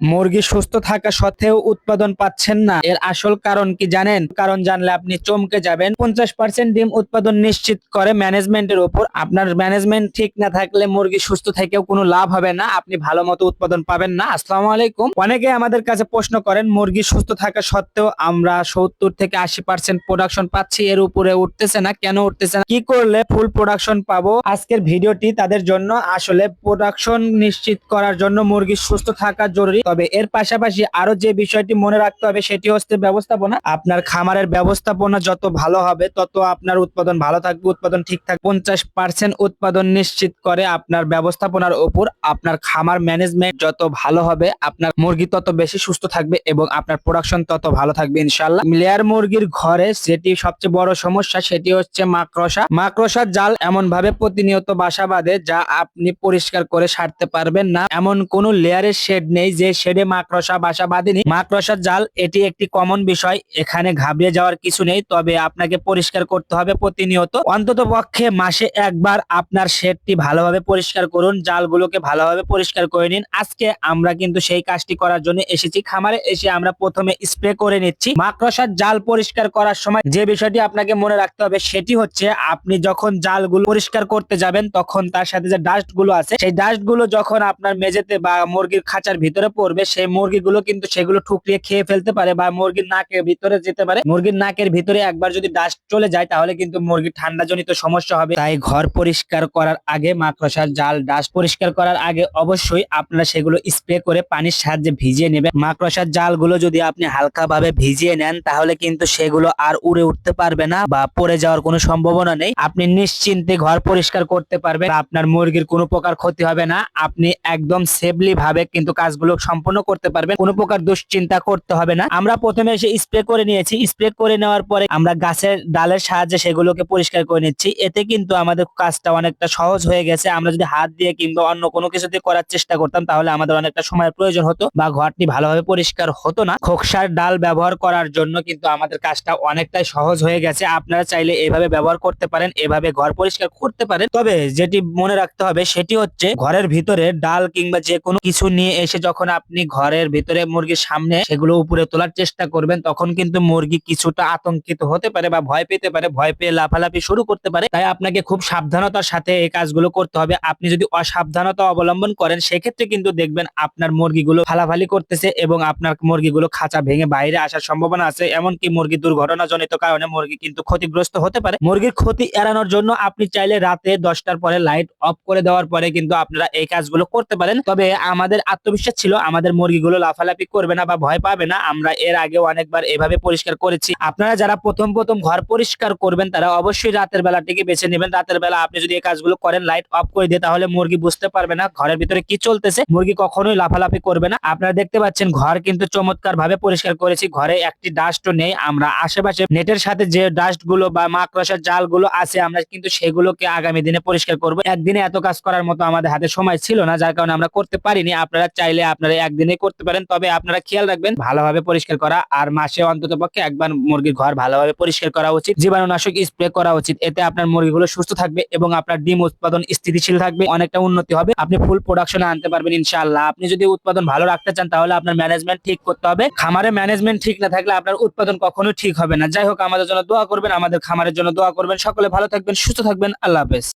মুরগি সুস্থ থাকা সত্ত্বেও উৎপাদন পাচ্ছেন না, এর আসল কারণ কি জানেন? কারণ জানলে আপনি চমকে যাবেন। 50% ডিম উৎপাদন নিশ্চিত করে ম্যানেজমেন্টের উপর। আপনার ম্যানেজমেন্ট ঠিক না থাকলে মুরগি সুস্থ থেকেও কোনো লাভ হবে না, আপনি ভালো মতো উৎপাদন পাবেন না। আসসালামু আলাইকুম। অনেকে আমাদের কাছে প্রশ্ন করেন, মুরগি সুস্থ থাকা সত্ত্বেও আমরা 70 থেকে 80% প্রোডাকশন পাচ্ছি, এর উপরে উঠতেছে না, কেন উঠতেছে না, কি করলে ফুল প্রোডাকশন পাবো? আজকের ভিডিওটি তাদের জন্য। আসলে প্রোডাকশন নিশ্চিত করার জন্য মুরগি সুস্থ থাকা জরুরি, তবে এর পাশাপাশি আরো যে বিষয়টি মনে রাখতে হবে সেটি হচ্ছে ব্যবস্থাপনা। আপনার খামারের ব্যবস্থাপনা যত ভালো হবে তত আপনার উৎপাদন ভালো থাকবে, উৎপাদন ঠিক থাকবে। 50% উৎপাদন নিশ্চিত করে আপনার ব্যবস্থাপনার উপর। আপনার খামার ম্যানেজমেন্ট যত ভালো হবে আপনার মুরগি তত বেশি সুস্থ থাকবে এবং আপনার প্রোডাকশন তত ভালো থাকবে ইনশাআল্লাহ। লেয়ার মুরগির ঘরে যেটি সবচেয়ে বড় সমস্যা সেটি হচ্ছে মাকড়সা। মাকড়সার জাল এমন ভাবে প্রতিনিয়ত বাসা বাঁধে যা আপনি পরিষ্কার করে সারতে পারবেন না। এমন কোন লেয়ারের শেড নেই যে শেডে মাকড়সা বাসা বাঁধেনি। মাকড়সার জাল এটি একটি কমন বিষয়, এখানে ঘাবড়ে যাওয়ার কিছু নেই, তবে আপনাকে পরিষ্কার করতে হবে প্রতিনিয়ত। অন্তত পক্ষে মাসে একবার আপনার শেডটি ভালোভাবে পরিষ্কার করুন, জালগুলোকে ভালোভাবে পরিষ্কার করে নিন। আজকে আমরা কিন্তু সেই কাজটি করার জন্য এসেছি খামারে। এসে আমরা প্রথমে স্প্রে করে নিচ্ছি। মাকড়সার জাল পরিষ্কার করার সময় যে বিষয়টি আপনাকে মনে রাখতে হবে সেটি হচ্ছে, আপনি যখন জালগুলো পরিষ্কার করতে যাবেন তখন তার সাথে যে ডাস্ট গুলো আছে সেই ডাস্ট গুলো যখন আপনার মেঝেতে বা মুরগির খাঁচার ভিতরে পড়বে, সেই মুরগিগুলো কিন্তু সেগুলো ঠুকরিয়ে খেয়ে ফেলতে পারে বা মুরগির নাকের ভিতরে যেতে পারে। মুরগির নাকের ভিতরে একবার যদি ডাস্ট চলে যায় তাহলে কিন্তু মুরগির ঠান্ডা জনিত সমস্যা হবে। তাই ঘর পরিষ্কার করার আগে, মাকড়সার জাল ডাস্ট পরিষ্কার করার আগে অবশ্যই আপনারা সেগুলো স্প্রে করে পানির সাহায্যে ভিজিয়ে নেবেন। মাকড়সার জালগুলো যদি আপনি হালকাভাবে ভিজিয়ে নেন তাহলে কিন্তু সেগুলো আর উড়ে উঠতে পারবে না বা পড়ে যাওয়ার কোনো সম্ভাবনা নেই। আপনি নিশ্চিন্তে ঘর পরিষ্কার করতে পারবেন, আপনার মুরগির কোনো প্রকার ক্ষতি হবে না। আপনি একদম সেফলি ভাবে কিন্তু কাজগুলো সম্পন্ন করতে পারবেন, কোনো প্রকার দুশ্চিন্তা করতে হবে না। আমরা প্রথমে এসে স্প্রে করে নিয়েছি। স্প্রে করে নেওয়ার পরে আমরা গাছের ডালের সাহায্যে সেগুলোকে পরিষ্কার করে নিচ্ছি। এতে কিন্তু আমাদের কাজটা অনেকটা সহজ হয়ে গেছে। আমরা যদি হাত দিয়ে কিংবা অন্য কোনো কিছু দিয়ে করার চেষ্টা করতাম তাহলে আমাদের অনেকটা সময়ের প্রয়োজন হতো বা ঘরটি ভালোভাবে পরিষ্কার হতো না। খোকসার ডাল ব্যবহার করার জন্য কিন্তু আমাদের কাজটা অনেকটাই সহজ হয়ে গেছে। আপনারা চাইলে এভাবে ব্যবহার করতে পারেন, এভাবে ঘর পরিষ্কার করতে পারেন। তবে যেটি মনে রাখতে হবে সেটি হচ্ছে, ঘরের ভিতরে ডাল কিংবা যে কোনো কিছু নিয়ে এসে যখন আপনি ঘরের ভিতরে মুরগির সামনে সেগুলো উপরে তোলার চেষ্টা করবেন তখন কিন্তু মুরগি কিছুটা আতঙ্কিত হতে পারে বা ভয় পেতে পারে, ভয় পেয়ে লাফালাফি শুরু করতে পারে। তাই আপনাকে খুব সাবধানতার সাথে এই কাজগুলো করতে হবে। আপনি যদি অসাবধানতা অবলম্বন করেন সেক্ষেত্রে কিন্তু দেখবেন আপনার মুরগিগুলো ফালাফালি করতেছে এবং আপনার মুরগিগুলো খাঁচা ভেঙে বাইরে আসার সম্ভাবনা আছে। এমনকি মুরগি দুর্ঘটনাজনিত কারণে মুরগি কিন্তু ক্ষতিগ্রস্ত হতে পারে। মুরগির ক্ষতি এড়ানোর জন্য আপনি চাইলে রাতে 10টার পরে লাইট অফ করে দেওয়ার পরে কিন্তু আপনারা এই কাজগুলো করতে পারেন। তবে আমাদের আত্মবিশ্বাস ছিল আমাদের মুরগিগুলো লাফালাফি করবে না বা ভয় পাবে না। আমরা এর আগে অনেকবার এভাবে পরিষ্কার করেছি। আপনারা যারা প্রথম ঘর পরিষ্কার করবেন তারা অবশ্যই রাতের বেলাটিকে বেছে নেবেন। রাতের বেলা আপনি যদি এই কাজগুলো করেন লাইট অফ করে দিয়ে, তাহলে মুরগি বুঝতে পারবে না ঘরের ভিতরে কি চলতেছে, মুরগি কখনোই লাফালাফি করবে না। আপনারা দেখতে পাচ্ছেন ঘর কিন্তু চমৎকার ভাবে পরিষ্কার করেছি, ঘরে একটি ডাস্টও নেই। আমরা আশেপাশে নেটের সাথে যে ডাস্ট গুলো বা মাকড়সার জাল গুলো আছে আমরা কিন্তু সেগুলোকে আগামী দিনে পরিষ্কার করব। একদিনে এত কাজ করার মতো আমাদের হাতে সময় ছিল না, যার কারণে আমরা করতে পারিনি। আপনারা চাইলে আপনারা একদিনে করতে পারেন, তবে আপনারা খেয়াল রাখবেন ভালোভাবে পরিষ্কার করা, আর মাসে অন্তত পক্ষে একবার মুরগির ঘর ভালোভাবে পরিষ্কার করা উচিত, জীবাণুনাশক স্প্রে করা উচিত। এতে আপনার মুরগিগুলো সুস্থ থাকবে এবং আপনার ডিম উৎপাদন স্থিতিশীল থাকবে, অনেকটা উন্নতি হবে, আপনি ফুল প্রোডাকশনে আনতে পারবেন ইনশাআল্লাহ। আপনি যদি উৎপাদন ভালো রাখতে চান তাহলে আপনার ম্যানেজমেন্ট ঠিক করতে হবে। খামারে ম্যানেজমেন্ট ঠিক না থাকলে আপনার উৎপাদন কখনোই ঠিক হবে না। যাই হোক, আমাদের জন্য দোয়া করবেন, আমাদের খামারের জন্য দোয়া করবেন। সকলে ভালো থাকবেন, সুস্থ থাকবেন। আল্লাহ হাফেজ।